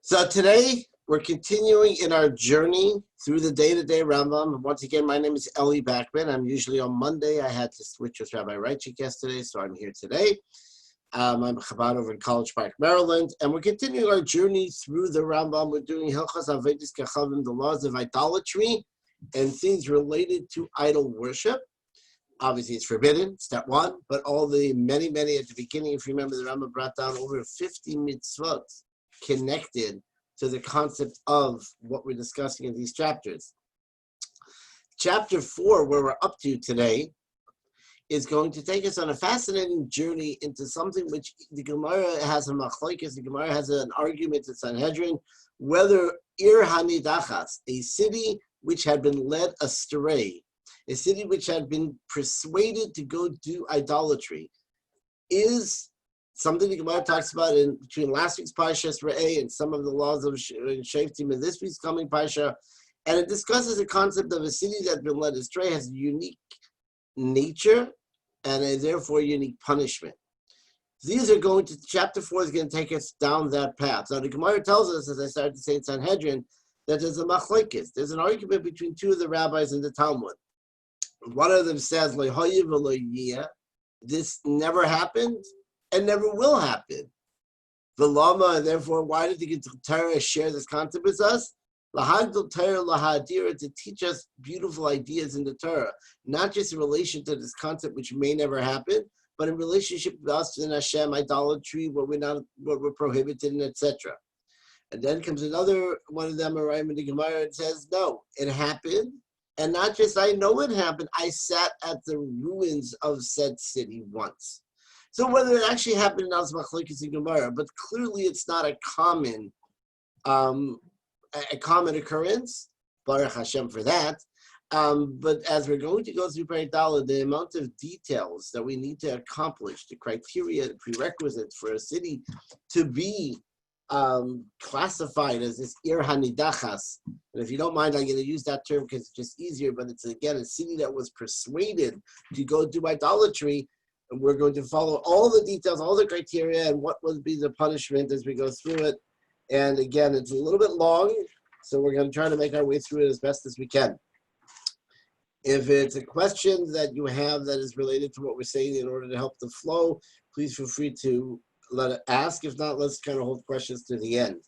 So today we're continuing in our journey through the day-to-day Rambam. Once again, my name is Eli Backman. I'm usually on Monday. I had to switch with Rabbi Reichik yesterday, so I'm here today. I'm Chabad over in College Park, Maryland, and we're continuing our journey through the Rambam. We're doing Hilchos Avedis Kechavim, the laws of idolatry, and things related to idol worship. Obviously, it's forbidden, step one, but all the many at the beginning, if you remember, the Rambam brought down over 50 mitzvot connected to the concept of what we're discussing in these chapters. Chapter 4, where we're up to today, is going to take us on a fascinating journey into something which the Gemara has a machlokes, the Gemara has an argument in Sanhedrin, whether Ir Hanidachas, a city which had been led astray, a city which had been persuaded to go do idolatry, is something the Gemara talks about in between last week's Parshas Re'eh and some of the laws of Shoftim in this week's coming Parsha, and it discusses the concept of a city that's been led astray has a unique nature and therefore unique punishment. These are going to, chapter 4 is going to take us down that path. Now the Gemara tells us, as I started to say in Sanhedrin, that there's a machlokes. There's an argument between two of the rabbis in the Talmud. One of them says, this never happened and never will happen. The Lama, and therefore, why did the Torah share this concept with us? Lahagdul Torah lahadira, to teach us beautiful ideas in the Torah, not just in relation to this concept which may never happen, but in relationship with us and Hashem, idolatry, what we're prohibited, and etc. And then comes another one of them, Arayim in the Gemara, and says, no, it happened. And not just I know it happened, I sat at the ruins of said city once. So whether it actually happened in Al Machlokes and Gemara, but clearly it's not a common occurrence. Baruch Hashem for that. But as we're going to go through Perek Dalet, the amount of details that we need to accomplish, the criteria, the prerequisites for a city to be classified as this Ir Hanidachas. And if you don't mind, I'm going to use that term because it's just easier, but it's again a city that was persuaded to go do idolatry. And we're going to follow all the details, all the criteria, and what would be the punishment as we go through it. And again, it's a little bit long, so we're going to try to make our way through it as best as we can. If it's a question that you have that is related to what we're saying in order to help the flow, please feel free to let it ask. If not, let's kind of hold questions to the end.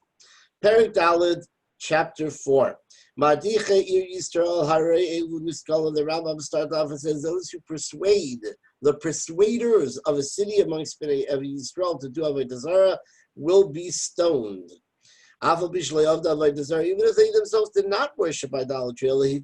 Perek Dalet, chapter 4. Madiche Ir Yisrael Harei Elu Niskala. The Rambam starts off and says, those who persuade, the persuaders of a city amongst Yisrael to do Avodah Zarah will be stoned. Even if they themselves did not worship idolatry, they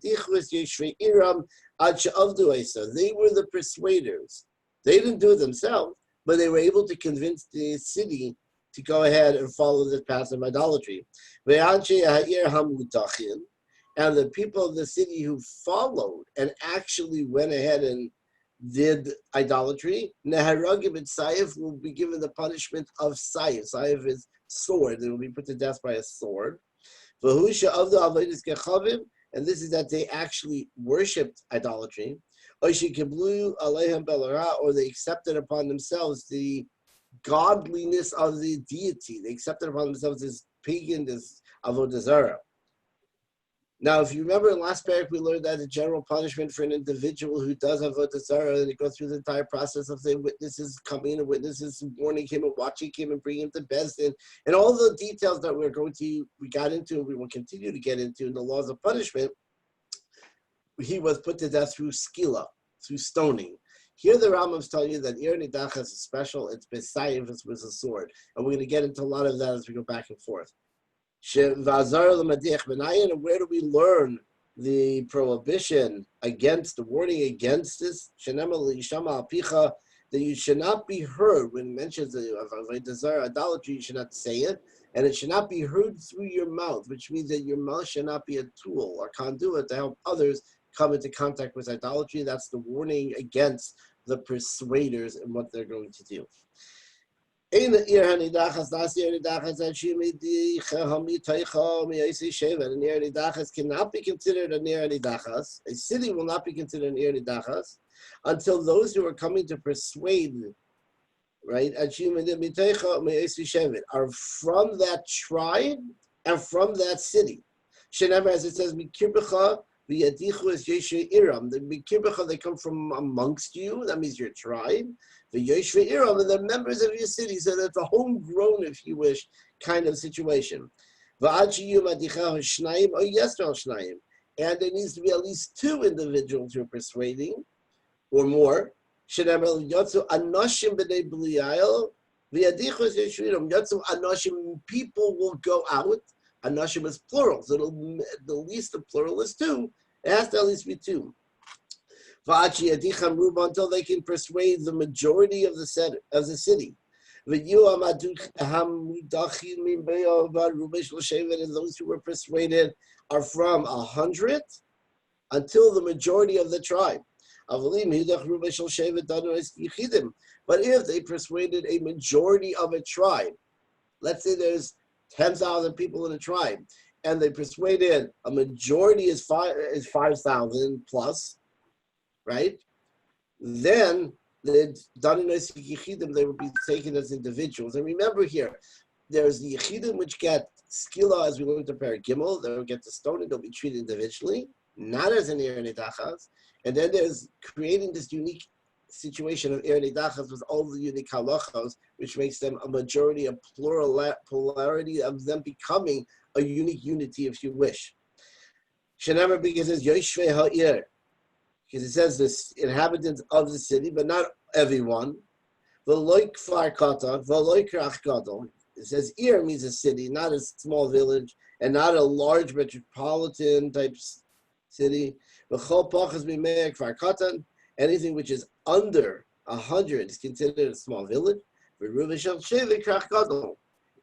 were the persuaders. They didn't do it themselves, but they were able to convince the city to go ahead and follow this path of idolatry. And the people of the city who followed and actually went ahead and did idolatry, Neharagim and Saif will be given the punishment of Saif. Saif is sword. They will be put to death by a sword. And this is that they actually worshipped idolatry. Or they accepted upon themselves the godliness of the deity. They accepted upon themselves this pagan, this Avodah Zarah. Now, if you remember in last parak, we learned that the general punishment for an individual who does Avodah Zarah, and they go through the entire process of the witnesses coming and witnesses warning him and watching him and bringing him to Beis Din, and all the details that we got into and we will continue to get into in the laws of punishment, he was put to death through skila, through stoning. Here the Rambam's telling you that Ir Nidachas is special, it's Besayim, it's with a sword. And we're going to get into a lot of that as we go back and forth. And where do we learn the prohibition against, the warning against this? That you should not be heard when it mentions the desire idolatry, you should not say it, and it should not be heard through your mouth, which means that your mouth should not be a tool or conduit to help others come into contact with idolatry. That's the warning against the persuaders and what they're going to do. And Ir Hanidachas cannot be considered an Ir Hanidachas. A city will not be considered an Ir Hanidachas until those who are coming to persuade right? Are from that tribe and from that city. Shenever, as it says, Mikirbecha v'yadichu es Yeshua Iram. The Mikirbecha, they come from amongst you. That means your tribe. The Yeshua Iram, and the members of your city. So that's a homegrown, if you wish, kind of situation. V'ad adicha shnayim or yesral shnayim. And there needs to be at least two individuals who are persuading, or more. Shenever yotzu anoshim b'nei b'liayel v'yadichu es Yeshua Iram. Yotzu anoshim, people will go out. Anashim is plural, so the least of plural is two. It has to at least be two. Until they can persuade the majority of the city. And those who were persuaded are from 100 until the majority of the tribe. But if they persuaded a majority of a tribe, let's say there's 10,000 people in a tribe, and they persuaded a majority is 5,000 plus, right? Then they will be taken as individuals. And remember here, there's the Yechidim which get skila, as we learned to Perek Gimel, they'll get the stone and they'll be treated individually, not as an Ir Nidachas. And then there's creating this unique situation of Ir Nidachas with all the unique halachos, which makes them a majority, a plurality of them becoming a unique unity, if you wish. Shenever, because it says Yoshvei Ha'ir, because it says this inhabitants of the city, but not everyone. V'loi kfar katan, v'loi krach gadol. It says Ir means a city, not a small village, and not a large metropolitan type city. V'chol pachas b'mei kfar katan. Anything which is under 100 is considered a small village.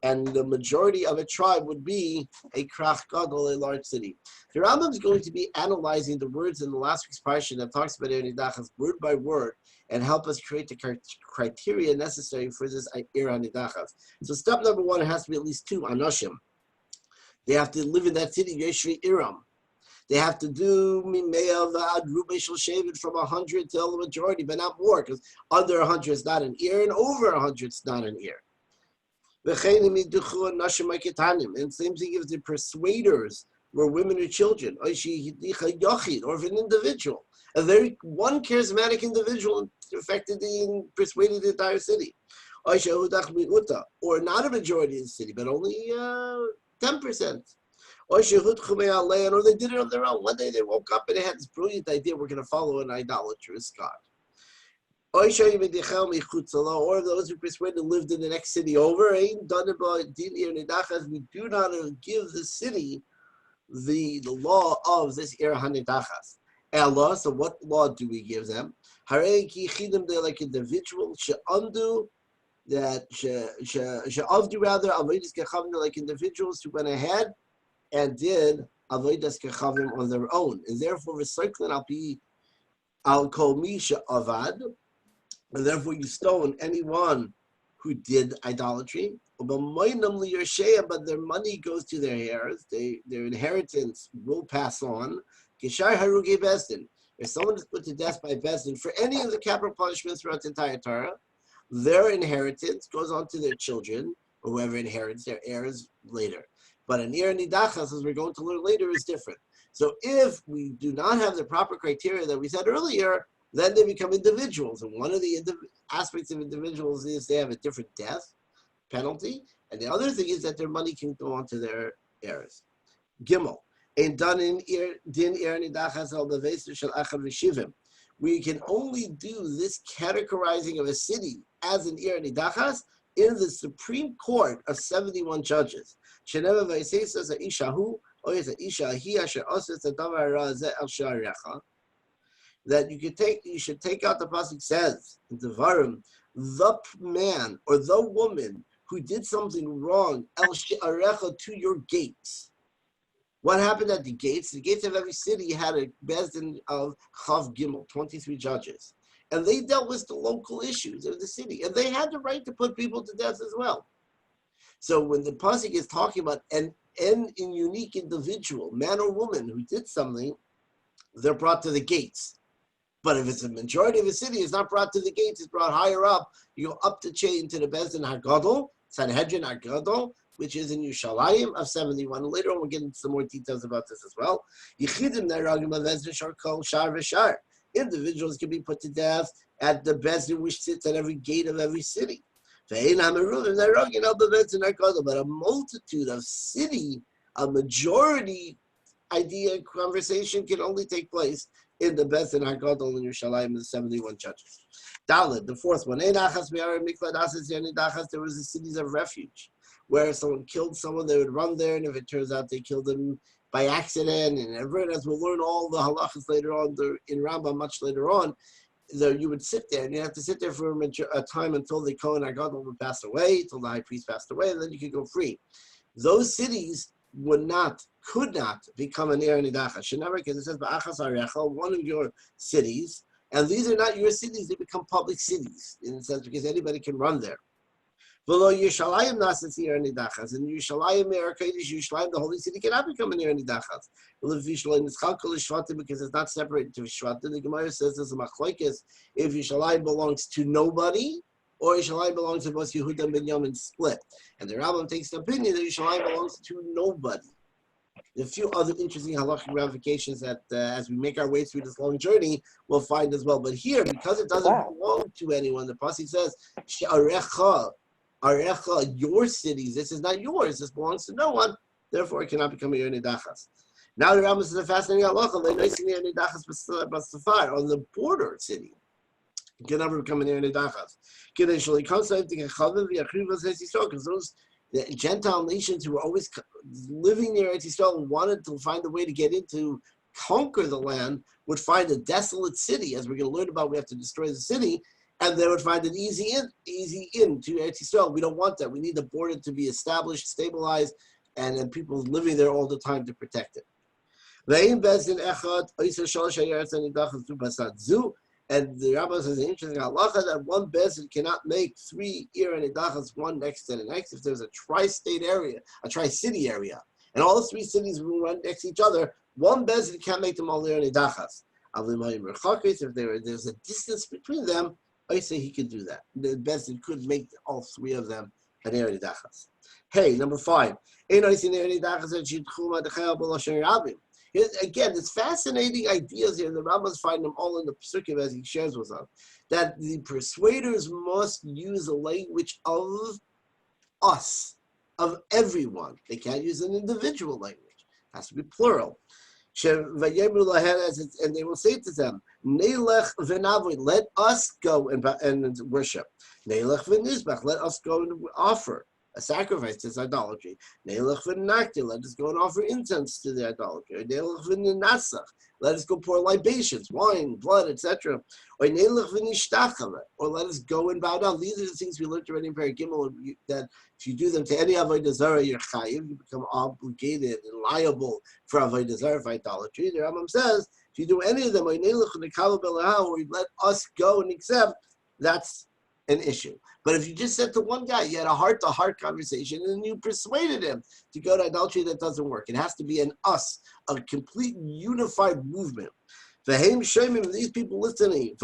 And the majority of a tribe would be a krach gadol, a large city. The Rambam is going to be analyzing the words in the last week's parsha that talks about Ir Nidachas word by word and help us create the criteria necessary for this Ir Nidachas. So step number one, it has to be at least two anoshim. They have to live in that city, Yeshvi Iram. They have to do Mimea Vad Rubei Shavit from 100 till the majority, but not more, because under 100 is not an ear, and over 100 is not an ear. And same thing if the persuaders were women or children, or if an individual, a very one charismatic individual affected persuaded the entire city, or not a majority of the city, but only 10%. Or they did it on their own. One day they woke up and they had this brilliant idea, we're going to follow an idolatrous God. Or those who persuaded lived in the next city over. We do not give the city the law of this Ir HaNidachas. Allah, so what law do we give them? They're like individuals, like individuals who went ahead and did avodas kechavim on their own, and therefore recycling al kol misha avad, and therefore you stone anyone who did idolatry. But their money goes to their heirs; their inheritance will pass on. Kishar harugi besdin. If someone is put to death by besdin for any of the capital punishments throughout the entire Torah, their inheritance goes on to their children, or whoever inherits their heirs later. But an Ir Nidachas, as we're going to learn later, is different. So if we do not have the proper criteria that we said earlier, then they become individuals. And one of the aspects of individuals is they have a different death penalty. And the other thing is that their money can go on to their heirs. Gimel. And done in din Ir Nidachas al Beveser shel Echad V'Shivim. We can only do this categorizing of a city as an Ir Nidachas in the Supreme Court of 71 judges. That you should take out the pasuk says in Devarim, the man or the woman who did something wrong, el she'arecha, to your gates. What happened at the gates? The gates of every city had a bezdin of Chav Gimel, 23 judges. And they dealt with the local issues of the city. And they had the right to put people to death as well. So when the pasuk is talking about an unique individual, man or woman, who did something, they're brought to the gates. But if it's a majority of a city, it's not brought to the gates, it's brought higher up. You go up the chain to the Bezdin HaGadol, Sanhedrin HaGadol, which is in Yerushalayim of 71. Later on, we'll get into some more details about this as well. Individuals can be put to death at the Bezdin, which sits at every gate of every city. But a multitude of city, a majority idea conversation can only take place in the Bezdin HaGadol in Yerushalayim, the 71 judges. Dalet, the fourth one. There was the cities of refuge, where if someone killed someone, they would run there, and if it turns out they killed them by accident, and everyone, as we'll learn all the halachas later on, in Rambam much later on, you would sit there, and you have to sit there for a time until the Kohen HaGadol would pass away, until the high priest passed away, and then you could go free. Those cities could not become an Ir Nidachas. Shenever, because it says, Ba'achas Arecha, one of your cities, and these are not your cities, they become public cities, in a sense, because anybody can run there. Below Yerushalayim Nasas Ir Nidachas, and Yerushalayim Yerushalayim, the holy city cannot become an Ir Nidachas. Because it's not separated to Shvatim. The Gemara says there's a machlokes if Yerushalayim belongs to nobody, or Yerushalayim belongs to both Yehuda and Binyamin split. And the Rambam takes the opinion that Yerushalayim belongs to nobody. There are a few other interesting halachic ramifications that, as we make our way through this long journey, we'll find as well. But here, because it doesn't belong to anyone, the pasuk says, She'arecha, Arecha, your cities. This is not yours. This belongs to no one. Therefore, it cannot become a Ir Nidachas. Now the Rambam says a fascinating halacha, on the border city. It can never become an Ir Nidachas. Because those the Gentile nations who were always living near Eretz Yisrael and wanted to find a way to get in to conquer the land would find a desolate city, as we're going to learn about. We have to destroy the city, and they would find an easy in to Eretz Yisrael. We don't want that. We need the border to be established, stabilized, and people living there all the time to protect it. And the Rabbi says an interesting halacha that one bezin cannot make 3 Ir Nidachas, one next to the next. If there's a tri-state area, a tri-city area, and all 3 cities will run next to each other, one bezin can't make them all Ir Nidachas. If there's a distance between them, I say he could do that. The bezin could make all 3 of them an Ir Nidachas. Hey, number 5. Again, there's fascinating ideas here. The Rambams find them all in the Pesukim as he shares with us. That the persuaders must use a language of us, of everyone. They can't use an individual language. It has to be plural. And they will say to them, Neilech v'navoy, let us go and worship. Neilech v'nizbach, let us go and offer. A sacrifice is idolatry. Neilach v'nakti, let us go and offer incense to the idolatry. Neilach v'nasach, let us go pour libations, wine, blood, etc. Or neilach v'nishtacham, or let us go and bow down. These are the things we learned already in Perek Gimel, that if you do them to any avodah zarah, you're chayiv, you become obligated and liable for avodah zarah, for idolatry. The Rambam says, if you do any of them, or neilach v'nikal b'leha, or you let us go and accept, that's an issue. But if you just said to one guy, you had a heart-to-heart conversation, and you persuaded him to go to idolatry, that doesn't work. It has to be an us, a complete unified movement. These people listening,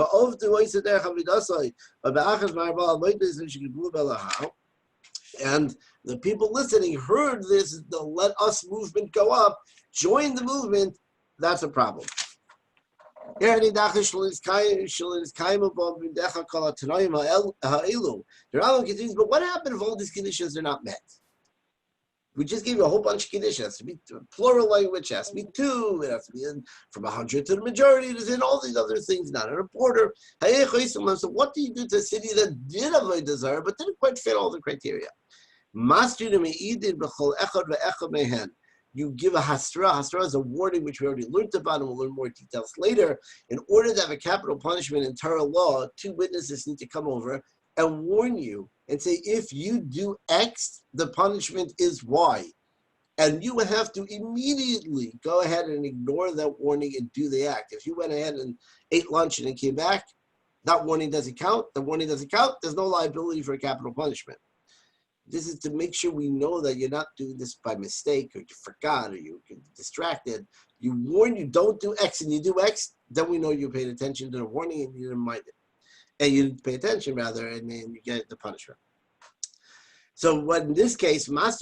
and the people listening heard this, the let us movement go up, join the movement, that's a problem. The Rambam continues, but what happened if all these conditions are not met? We just gave you a whole bunch of conditions. It has to be plural language, it has to be 2, it has to be from 100 to the majority, it is in all these other things, not on a border. So what do you do to a city that did avodah zarah but didn't quite fit all the criteria? You give a hasra. Hasra is a warning, which we already learned about, and we'll learn more details later. In order to have a capital punishment in Torah law, 2 witnesses need to come over and warn you and say, if you do X, the punishment is Y. And you would have to immediately go ahead and ignore that warning and do the act. If you went ahead and ate lunch and then came back, that warning doesn't count. The warning doesn't count. There's no liability for a capital punishment. This is to make sure we know that you're not doing this by mistake, or you forgot, or you get distracted. You warn you don't do X and you do X, then we know you paid attention to the warning and you didn't mind it. And you didn't pay attention, rather, and then you get the punishment. So what in this case, you give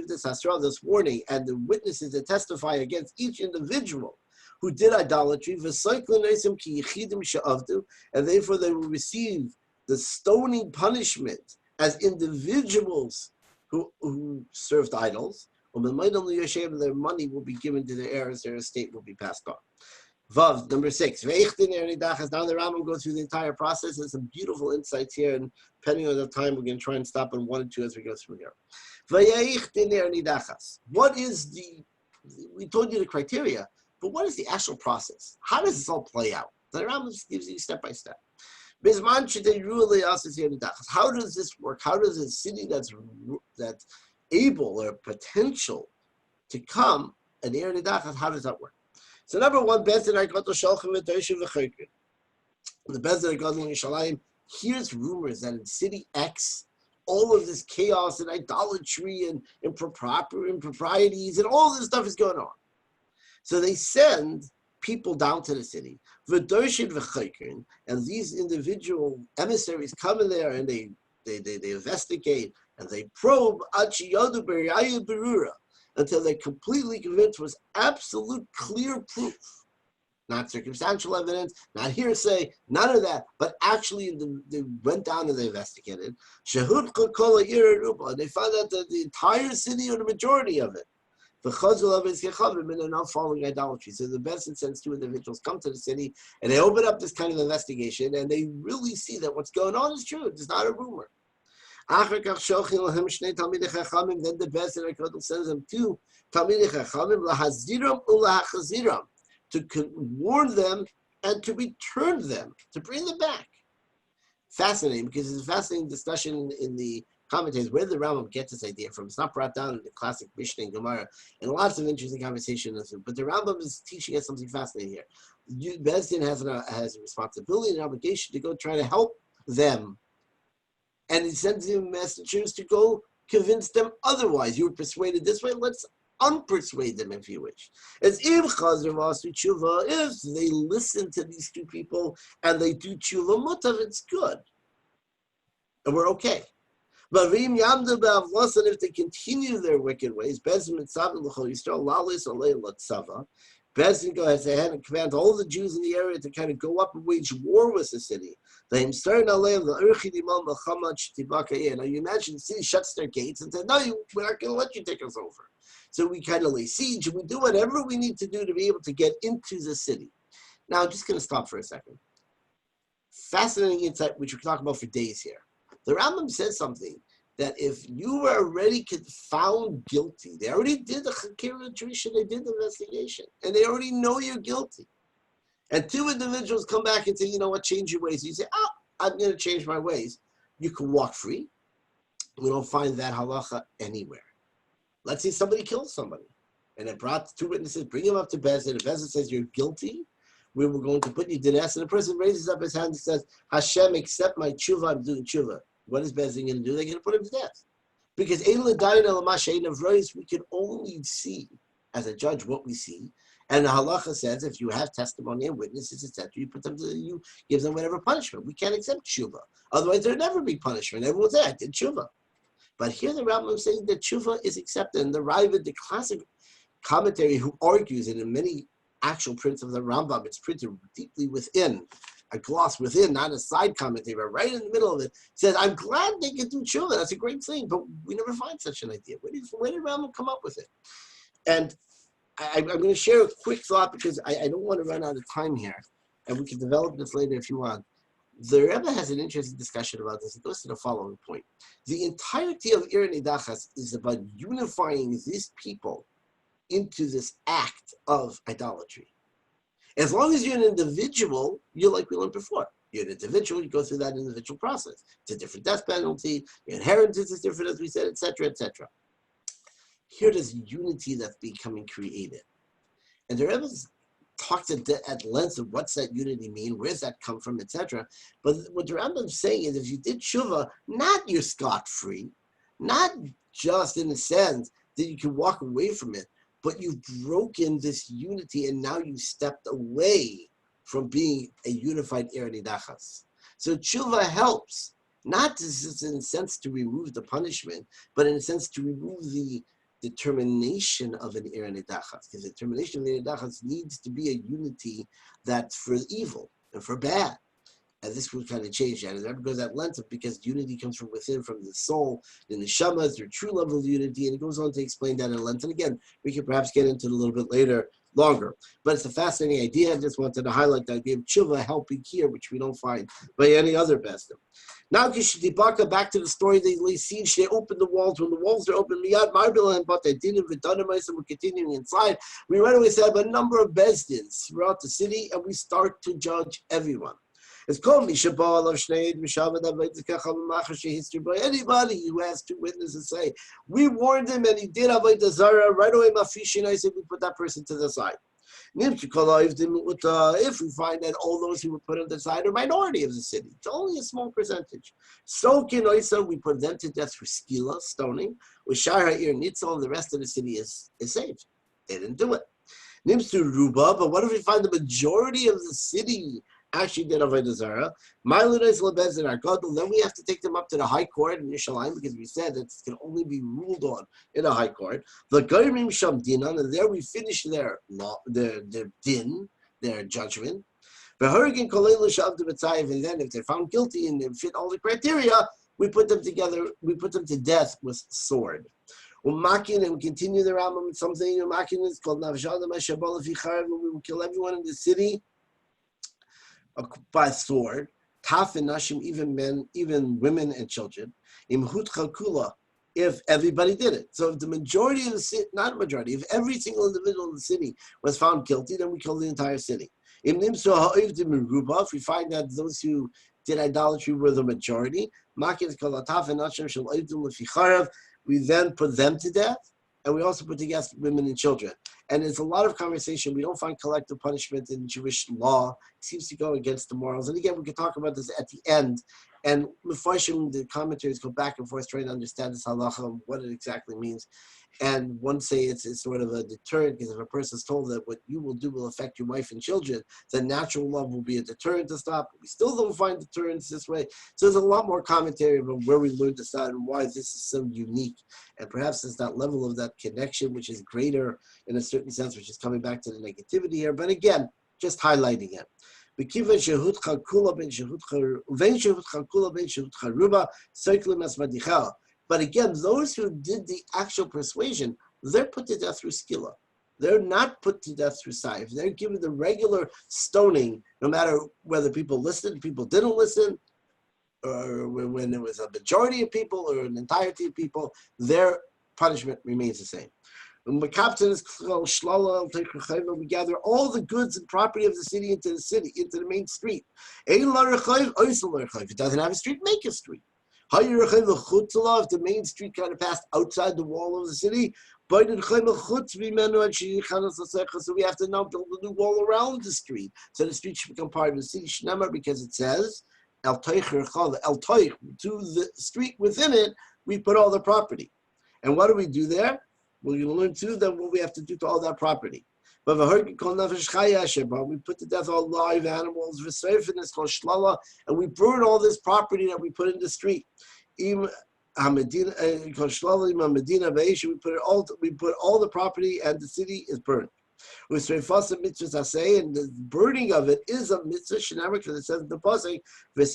this Hasra, this warning, and the witnesses that testify against each individual who did idolatry, and therefore they will receive the stoning punishment as individuals who served idols. Their money will be given to their heirs, their estate will be passed on. Vav, number 6. Now the Rambam goes through the entire process. There's some beautiful insights here, and depending on the time, we're going to try and stop on 1 and 2 as we go through here. What is we told you the criteria, but what is the actual process? How does this all play out? The Rambam gives you step by step. How does this work? How does a city that's able or potential to come an Ner Nidachas, how does that work? So number 1, Bezdin HaGadol Shalchem V'Toshim V'Chokrim. The Bezdin HaGadol in Yerushalayim hears rumors that in city X, all of this chaos and idolatry and improprieties and all this stuff is going on. So they send people down to the city, V'Toshim V'Chokrim, and these individual emissaries come in there and they investigate and they probe Achiyadu B'Riyah Berura, until they're completely convinced was absolute clear proof. Not circumstantial evidence, not hearsay, none of that, but actually they went down and they investigated. And they found out that the entire city or the majority of it, and they're not following idolatry. So the Bezdin sends 2 individuals come to the city and they open up this kind of investigation and they really see that what's going on is true. It's not a rumor. Then the Bezdin HaGadol sends them 2 Talmidei Chachamim lahaziram ulahachaziram, to warn them and to return them, to bring them back. Fascinating, because it's a fascinating discussion in the commentaries where the Rambam gets this idea from. It's not brought down in the classic Mishnah and Gemara, and lots of interesting conversations. But the Rambam is teaching us something fascinating here. Bezdin has a responsibility and obligation to go try to help them. And he sends him messengers to go convince them otherwise. You were persuaded this way, let's unpersuade them if you wish. As if they listen to these 2 people and they do tshuva mutav, it's good. And we're okay. But if they continue their wicked ways, Bezdin goes ahead and commands all the Jews in the area to kind of go up and wage war with the city. Now you imagine the city shuts their gates and says, no, we're not going to let you take us over. So we kind of lay siege and we do whatever we need to do to be able to get into the city. Now I'm just going to stop for a second. Fascinating insight, which we can talk about for days here. The Rambam says something that if you were already found guilty, they already did the Chakira Trisha, they did the investigation, and they already know you're guilty. And 2 individuals come back and say, you know what, change your ways. You say, I'm going to change my ways. You can walk free. We don't find that halacha anywhere. Let's say somebody kills somebody, and it brought 2 witnesses, bring him up to Bezdin, and Bezdin says, you're guilty. We were going to put you to death. And the person raises up his hand and says, Hashem, accept my tshuva, I'm doing tshuva. What is Bezdin going to do? They're going to put him to death. Because we can only see, as a judge, what we see. And the halacha says, if you have testimony and witnesses, etc., you give them whatever punishment. We can't accept tshuva. Otherwise, there'll never be punishment. Everyone will say, I did tshuva. But here the Rambam is saying that tshuva is accepted. And the Raavad, the classic commentary who argues, and in many actual prints of the Rambam, it's printed deeply within, a gloss within, not a side commentary, but right in the middle of it, says, I'm glad they can do tshuva. That's a great thing, but we never find such an idea. Where did Rambam come up with it? And I'm going to share a quick thought because I don't want to run out of time here, and we can develop this later if you want. The Rebbe has an interesting discussion about this. It goes to the following point. The entirety of Ir Nidachas is about unifying these people into this act of idolatry. As long as you're an individual, you're like we learned before. You're an individual, you go through that individual process. It's a different death penalty, your inheritance is different, as we said, etc., etc. Here there's unity that's becoming created. And the Rebbe talks at length of what's that unity mean, where's that come from, etc. But what the Rambam's saying is, if you did tshuva, not you're scot-free, not just in the sense that you can walk away from it, but you've broken this unity and now you stepped away from being a unified Eretz Dachas. So tshuva helps, not just in a sense to remove the punishment, but in a sense to remove the determination of an Eretz Dachas, because the determination of the Eretz Dachas needs to be a unity that's for evil and for bad. And this would kind of change that. And that goes at length because unity comes from within, from the soul, the neshama is their true level of unity, and it goes on to explain that at length. And again, we can perhaps get into it a little bit later, longer. But it's a fascinating idea. I just wanted to highlight the idea of tshuva helping here, which we don't find by any other bestim. Now, Kishitibaka, back to the story, they see they opened the walls. When the walls are open, Miyad Marbilah, but they didn't, we're continuing inside. We right away set up a number of bezdins throughout the city, and we start to judge everyone. It's called Mishabal of Shneid, Mishabad anybody who has two witnesses say, we warned him and he did Avodah Zarah, right away, Mafishin, I said, we put that person to the side. If we find that all those who were put on the side are minority of the city, it's only a small percentage. So we put them to death through skila, stoning, with Shara Ir Nitzal, and the rest of the city is saved. They didn't do it. Nimsu Ruba, but what if we find the majority of the city actually did Avodah Zarah? Then we have to take them up to the high court in Yerushalayim, because we said that it can only be ruled on in a high court. The Goyrim Sham Dinan, and there we finish their law, their din, their judgment. And then if they're found guilty and they fit all the criteria, we put them together, we put them to death with sword. Umakin, and we continue the Rambam with something. Umakin is called Navshad Mashabal Fichar, and we will kill everyone in the city by sword. Taf and Nashim, even men, even women and children. Imhut Chalkula, if everybody did it. So if the majority of the city, not majority, if every single individual in the city was found guilty, then we kill the entire city. If we find that those who did idolatry were the majority, we then put them to death, and we also put to death women and children. And there's a lot of conversation. We don't find collective punishment in Jewish law. It seems to go against the morals. And again, we can talk about this at the end. And Mepharshim, the commentaries go back and forth trying to understand this halacha, what it exactly means. And one say it's sort of a deterrent, because if a person is told that what you will do will affect your wife and children, then natural love will be a deterrent to stop. We still don't find deterrents this way. So there's a lot more commentary about where we learned this out and why this is so unique. And perhaps it's that level of that connection, which is greater in a certain sense, which is coming back to the negativity here. But again, just highlighting it. But again, those who did the actual persuasion, they're put to death through skila. They're not put to death through saif. They're given the regular stoning, no matter whether people listened, people didn't listen, or when there was a majority of people or an entirety of people, their punishment remains the same. We gather all the goods and property of the city, into the main street. If it doesn't have a street, make a street. If the main street kind of passed outside the wall of the city, so we have to now build a new wall around the street. So the street should become part of the city, because it says, to the street within it, we put all the property. And what do we do there? We're going to learn too that what we have to do to all that property. But we put to death all live animals, and we burn all this property that we put in the street. We put all the property, and the city is burned. And the burning of it is a mitzvah, because it says in the pasuk, the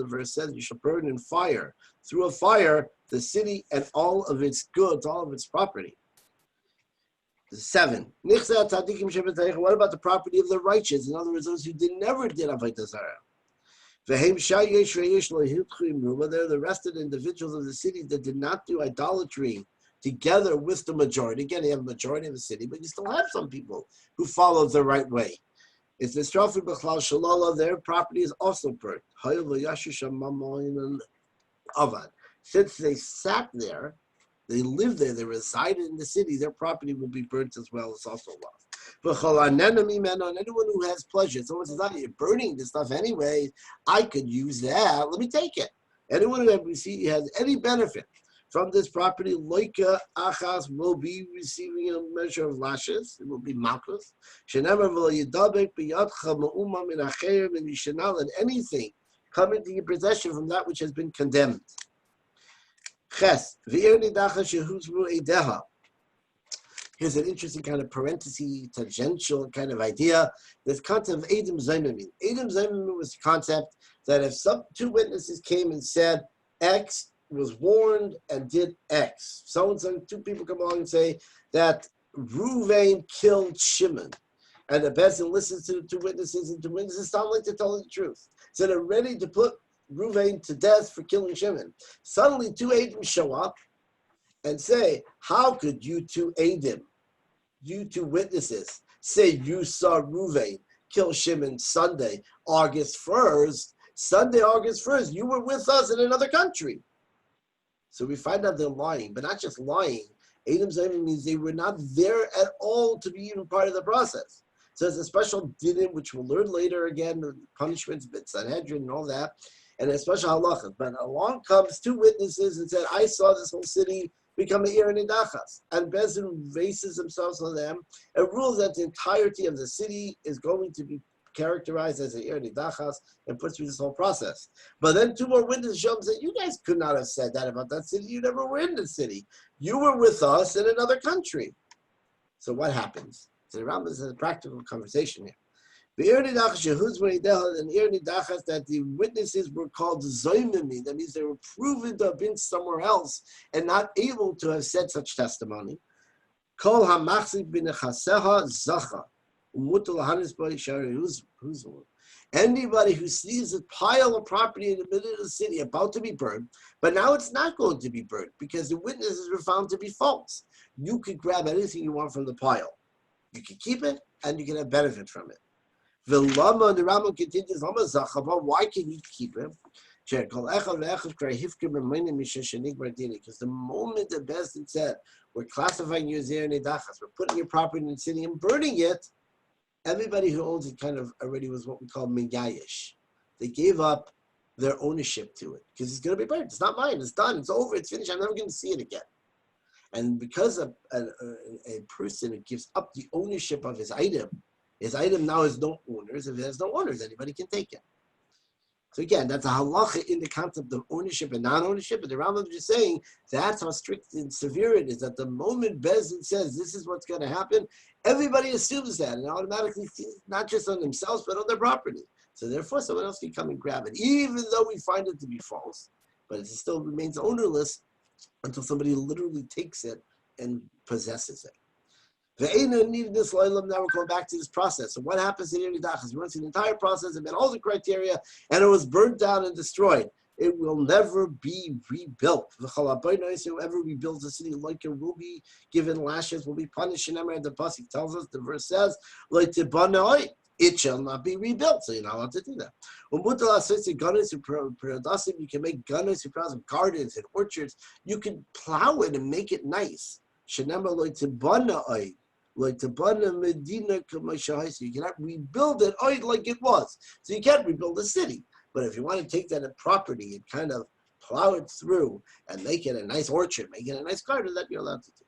verse says you shall burn in fire, through a fire, the city and all of its goods, all of its property. 7. What about the property of the righteous? In other words, those who never did Avodah Zarah. They're the rest of the individuals of the city that did not do idolatry together with the majority. Again, you have a majority of the city, but you still have some people who follow the right way. It's the Strafi B'chlal Shalala, their property is also burnt. Since they sat there They live there, they resided in the city, their property will be burnt as well as also lost. And anyone who has pleasure, someone says, oh, you're burning this stuff anyway, I could use that, let me take it. Anyone who has any benefit from this property, loika achas, will be receiving a measure of lashes. It will be malchus. Shenever v'lo yidabek b'yadcha ma'uma min acher, and you should not let anything come into your possession from that which has been condemned. Ches v'ir nidacha shehuzru eideha. Here's an interesting kind of parenthesis, tangential kind of idea. This concept of Edom Zaymamin. Edom Zaymamin was the concept that if two witnesses came and said X was warned and did X, two people come along and say that Ruvain killed Shimon, and the Bezdin listens to the two witnesses, and the witnesses sound like they're telling the truth. So they're ready to put Ruvain to death for killing Shimon. Suddenly, two Edom show up and say, how could you two Edom, you two witnesses, say you saw Ruvain kill Shimon Sunday, August 1st? Sunday, August 1st, you were with us in another country. So we find out they're lying, but not just lying. Edom Zayim means they were not there at all to be even part of the process. So there's a special dinim, which we'll learn later again, the punishments, Sanhedrin and all that, and a special halacha. But along comes two witnesses and said, I saw this whole city become an Ir Nidachas. And Bezdin bases themselves on them and rules that the entirety of the city is going to be characterized as an Ir Nidachas and puts through this whole process. But then two more witnesses show up and say, you guys could not have said that about that city. You never were in the city. You were with us in another country. So what happens? So the Rambam is a practical conversation here. The Ir Nidachas, and Ir Nidachas, that the witnesses were called Zoymimi. That means they were proven to have been somewhere else and not able to have said such testimony. Kol HaMachzik b'nechaseha zacha. Anybody who sees a pile of property in the middle of the city about to be burned, but now it's not going to be burned because the witnesses were found to be false. You could grab anything you want from the pile. You can keep it and you can have benefit from it. The Rambam continues, why can you keep it? Because the moment the Bezdin said, we're classifying you as Ir Nidachas, we're putting your property in the city and burning it, everybody who owns it kind of already was what we call Mingayish. They gave up their ownership to it because it's going to be burned. It's not mine. It's done. It's over. It's finished. I'm never going to see it again. And because a person who gives up the ownership of his item now has no owners. If it has no owners, anybody can take it. So again, that's a halacha in the concept of ownership and non-ownership. But the Rambam is just saying that's how strict and severe it is. That the moment Bezdin says this is what's going to happen, everybody assumes that and automatically not just on themselves but on their property. So therefore, someone else can come and grab it, even though we find it to be false. But it still remains ownerless until somebody literally takes it and possesses it. Now we're going back to this process. So what happens in Ir Nidachas? We went through the entire process and met all the criteria, and it was burnt down and destroyed. It will never be rebuilt. Whoever rebuilds a city like it will be given lashes, will be punished. And the pasuk tells us, the verse says, it shall not be rebuilt. So you're not allowed to do that. You can make gardens and orchards. You can plow it and make it nice. Like to Medina, you cannot rebuild it like it was. So you can't rebuild a city. But if you want to take that property and kind of plow it through and make it a nice orchard, make it a nice garden, that you're allowed to do.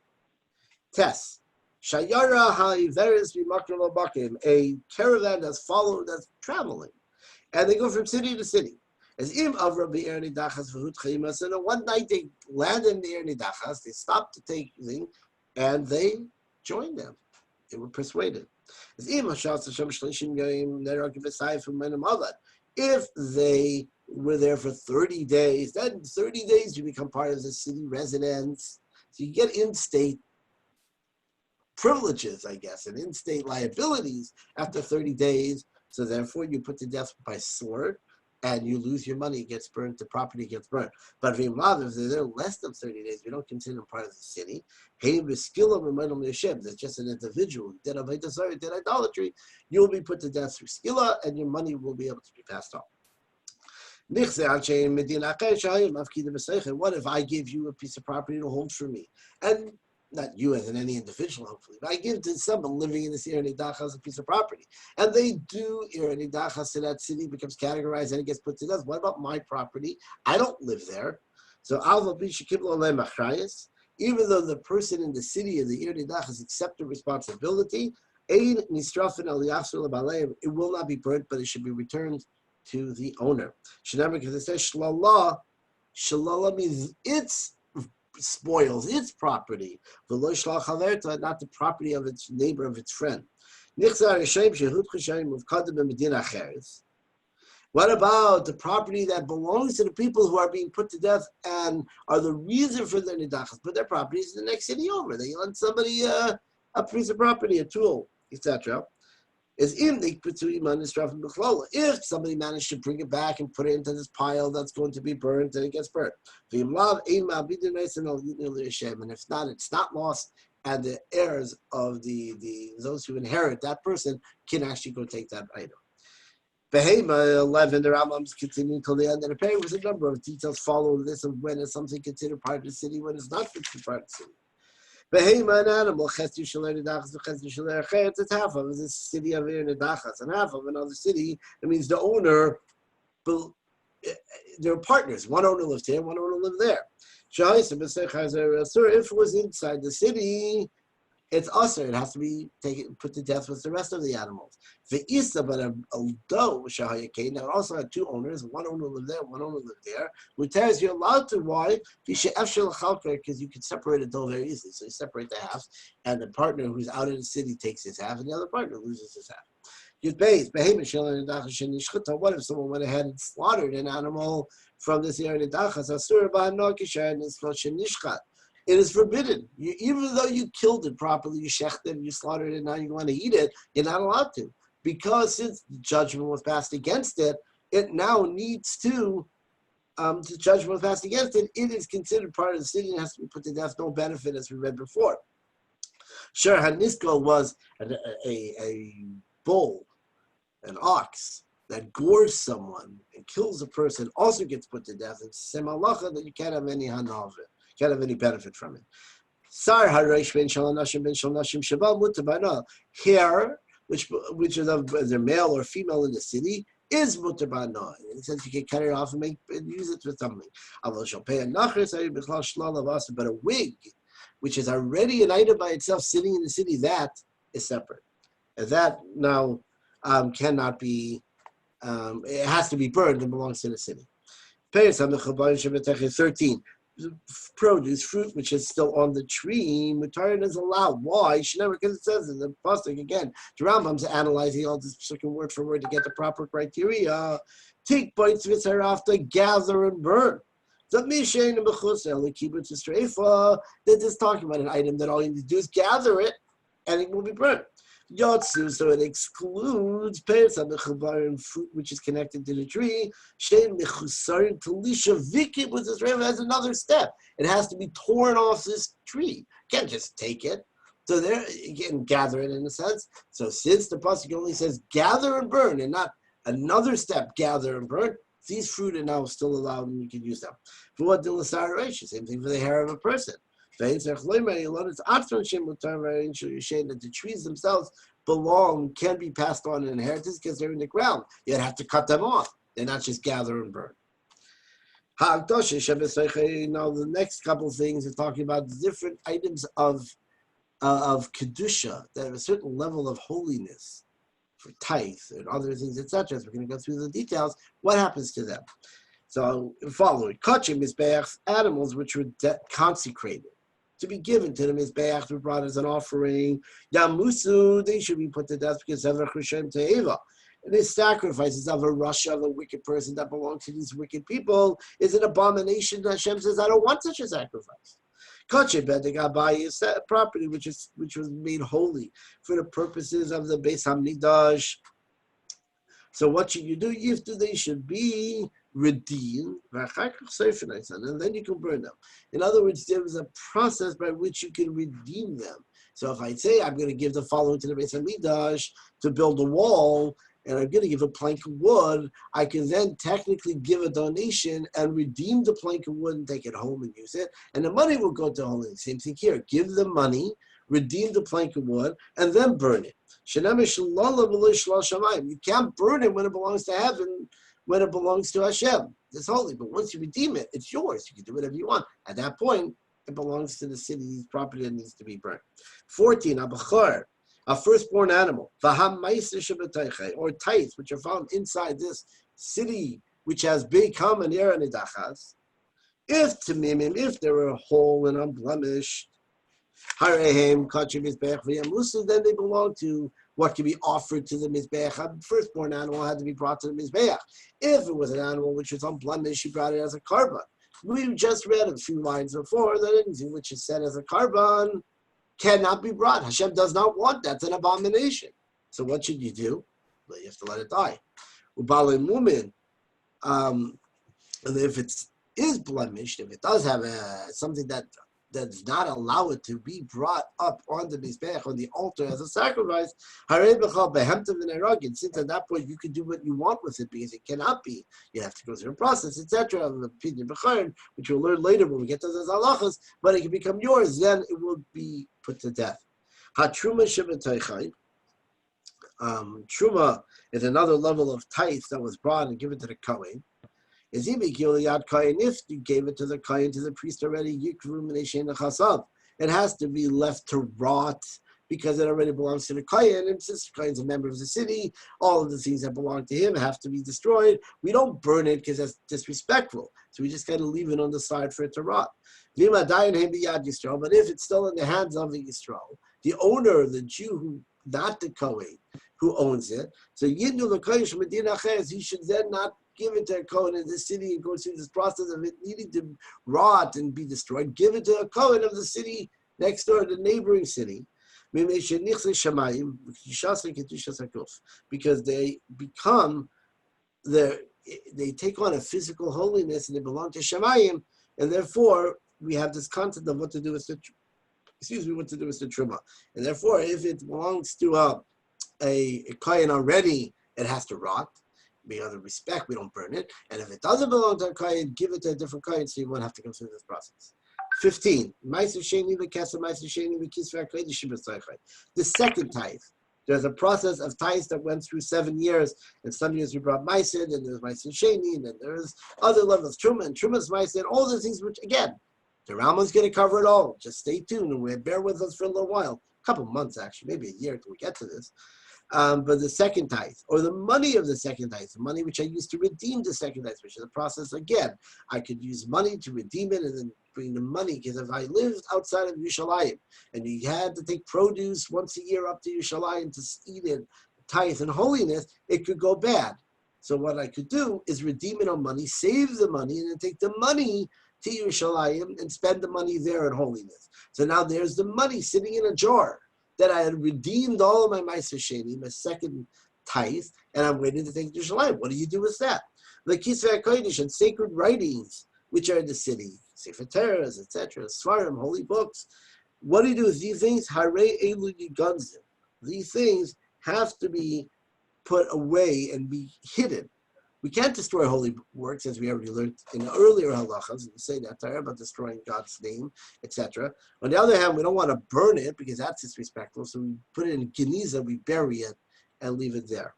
Tess. Shayara ha'iveres b'makro bakim, a caravan that's traveling. And they go from city to city. As im avra b'ir nidachas v'hut chayima. So one night they land in the Ir Nidachas, they stopped to take thing, and they joined them. They were persuaded. If they were there for 30 days, then 30 days you become part of the city residents. So you get in-state privileges, I guess, and in-state liabilities after 30 days. So therefore you put to death by sword, and you lose your money, it gets burned, the property gets burned. But if they're there less than 30 days, we don't consider them part of the city. There's just an individual who did idolatry, you'll be put to death through skilla, and your money will be able to be passed on. What if I give you a piece of property to hold for me? And not you as in any individual, hopefully, but I give to someone living in this Ir Nidachas a piece of property. And they do Ir Nidachas, so that city becomes categorized and it gets put to death. What about my property? I don't live there. So even though the person in the city of the Ir Nidachas accept the responsibility, it will not be burnt, but it should be returned to the owner. Because it says shlala. Shlala means its spoils, its property. Not the property of its neighbor, of its friend. What about the property that belongs to the people who are being put to death and are the reason for their nidachas? But their property is the next city over. They lend somebody a piece of property, a tool, etc. Is if somebody managed to bring it back and put it into this pile that's going to be burnt, and it gets burnt. And if not, it's not lost, and the heirs of those who inherit that person can actually go take that item. Behema 11, the Rambam's continuing till the end of the page with a number of details follow this of when is something considered part of the city, when it's not considered part of the city. Behema, an animal, it's half of this city of Ir Nidachas, and half of another city. That means the owner, they're partners. One owner lived here, one owner lived there. If it was inside the city, it's usher. It has to be put to death with the rest of the animals. But although now also had two owners, one owner lived there, one owner lived there. Muteres, you're allowed to. Why? Because you can separate a dough very easily. So you separate the halves, and the partner who's out in the city takes his half, and the other partner loses his half. What if someone went ahead and slaughtered an animal from this Ir Nidachas? It is forbidden. Even though you killed it properly, you shechted it, you slaughtered it, now you want to eat it, you're not allowed to. Because since the judgment was passed against it, it now needs to, the judgment was passed against it, it is considered part of the city and has to be put to death, no benefit, as we read before. Sure, Hanisko was a bull, an ox, that gores someone and kills a person, also gets put to death. It's semalacha that you can't have any hanav. Can't have any benefit from it. Hair, which is of either male or female in the city, is mutter ba'ana. In the sense you can cut it off and use it for something. But a wig, which is already an item by itself sitting in the city, that is separate. And that now cannot be, it has to be burned and belongs to the city. 13. Produce, fruit which is still on the tree, Mutarin is allowed. Why? Because it says in the pasuk again, the Rambam's analyzing all this second word for word to get the proper criteria. Take bites with her after, gather and burn. That is talking about an item that all you need to do is gather it and it will be burnt. Yotsu, so it excludes fruit which is connected to the tree. Talisha Vikit with this ram has another step. It has to be torn off this tree. You can't just take it. So there you can gather it in a sense. So since the pasuk only says gather and burn and not another step, gather and burn, these fruit are now still allowed and you can use them. For what same thing for the hair of a person. That the trees themselves can be passed on in inheritance because they're in the ground. You'd have to cut them off. They're not just gather and burn. Now, the next couple of things are talking about different items of kedusha that have a certain level of holiness for tithe and other things, etc. So we're going to go through the details. What happens to them? So, following kachim mizbeachs, animals which were consecrated to be given to the mizbeach, were brought as an offering. Yamusu, they should be put to death because of a chushem te'eva. And this sacrifices of a rasha, of a wicked person that belongs to these wicked people, is an abomination. Hashem says, I don't want such a sacrifice. Kachim bedek is property which was made holy for the purposes of the Beis Hamikdash. So what should you do? They should be redeemed, and then you can burn them. In other words, there is a process by which you can redeem them. So if I say I'm going to give the following to the Beis Hamikdash to build a wall, and I'm going to give a plank of wood, I can then technically give a donation and redeem the plank of wood and take it home and use it. And the money will go to holy. Same thing here. Give the money, redeem the plank of wood, and then burn it. You can't burn it when it belongs to heaven, when it belongs to Hashem. It's holy. But once you redeem it, it's yours. You can do whatever you want. At that point, it belongs to the city's property that needs to be burned. 14, abachar, a firstborn animal, or tithes, which are found inside this city, which has become an era nidachas. If tamimim, if they were whole and unblemished, harehem kachim mizbeach v'yamusu, then they belong to what can be offered to the mizbeach. A firstborn animal had to be brought to the mizbeach. If it was an animal which was unblemished, she brought it as a karban. We just read a few lines before that anything which is said as a karban cannot be brought. Hashem does not want that. It's an abomination. So what should you do? Well, you have to let it die. Ubale mumin, if it is blemished, if it does have something that does not allow it to be brought up on the mizbeach, on the altar as a sacrifice, since at that point you can do what you want with it because it cannot be. You have to go through a process, etc., which we'll learn later when we get to those halachas, but it can become yours, then it will be put to death. Truma is another level of tithe that was brought and given to the Kohen. If you gave it to the Kohen, to the priest already, it has to be left to rot because it already belongs to the Kohen, and since the Kohen's a member of the city, all of the things that belong to him have to be destroyed. We don't burn it because that's disrespectful, so we just got to leave it on the side for it to rot. But if it's still in the hands of the Yisrael, the owner, the Jew, who not the Kohen, who owns it, so he should then not give it to a Kohen in the city and go through this process of it needing to rot and be destroyed. Give it to a Kohen of the city next door, the neighboring city, because they become they take on a physical holiness and they belong to Shemayim, and therefore we have this concept of what to do with the truma. And therefore, if it belongs to a Kohen already, it has to rot. Be out of respect, we don't burn it. And if it doesn't belong to a Kohen, give it to a different Kohen so you won't have to go through this process. 15. The second tithe. There's a process of tithes that went through 7 years. And some years we brought Meisid, and there's Meisid Sheni, and then there's other levels, Truma and Truma's Meisid, all the things which, again, the Rambam's going to cover it all. Just stay tuned and bear with us for a little while. A couple months, actually, maybe a year till we get to this. But the second tithe, or the money of the second tithe, the money which I used to redeem the second tithe, which is a process again. I could use money to redeem it and then bring the money, because if I lived outside of Yerushalayim and you had to take produce once a year up to Yerushalayim to eat it, tithe and holiness, it could go bad. So what I could do is redeem it on money, save the money, and then take the money to Yerushalayim and spend the money there in holiness. So now there's the money sitting in a jar that I had redeemed all of my Meiser Sheni, my second tithe, and I'm waiting to take it to Yerushalayim. What do you do with that? The Kisvei HaKodesh and sacred writings, which are in the city, Sefer Teres, etc., Svarim, holy books. What do you do with these things? Harei Elu Yiganzim. These things have to be put away and be hidden. We can't destroy holy works, as we already learned in the earlier halachas. We say that Torah about destroying God's name, etc. On the other hand, we don't want to burn it because that's disrespectful. So we put it in Geniza, we bury it, and leave it there.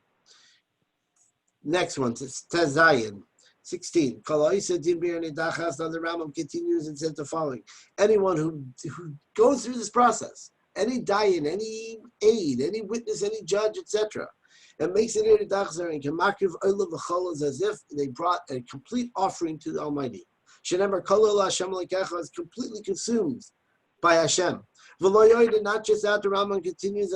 Next one, it's Tazayin, 16. Now the Rambam continues and says the following: anyone who goes through this process, any dayan, any aid, any witness, any judge, etc., and makes it and can makiv as if they brought a complete offering to the Almighty. Shenemar kolol Hashem lekecha is completely consumed by Hashem. Not just that, the Rambam continues,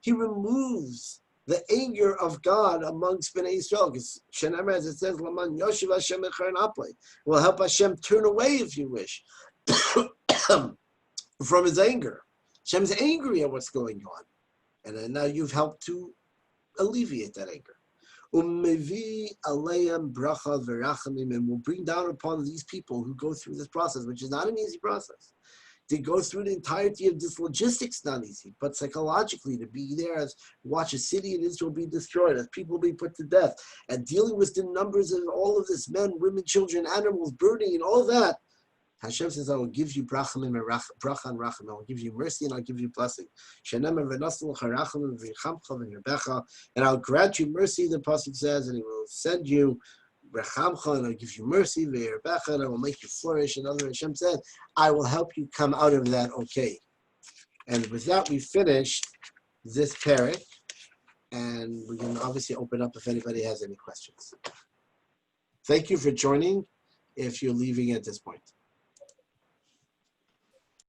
he removes the anger of God amongst Bnei Yisrael. Because Shenemar, as it says, Laman Yoshiv Hashem will help Hashem turn away, if you wish, from his anger. Hashem's angry at what's going on. And then now you've helped to alleviate that anger. Umevi aleim bracha v'rachamim, and will bring down upon these people who go through this process, which is not an easy process. To go through the entirety of this logistics not easy, but psychologically to be there as watch a city in Israel be destroyed, as people be put to death, and dealing with the numbers of all of this, men, women, children, animals, burning, and all that. Hashem says, I will give you bracha and racham. I will give you mercy and I'll give you blessing. And I'll grant you mercy, the pasuk says, and he will send you rechamcha, and I'll give you mercy, and I will make you flourish. And other Hashem said, I will help you come out of that okay. And with that, we finished this parak, and we can obviously open up if anybody has any questions. Thank you for joining if you're leaving at this point.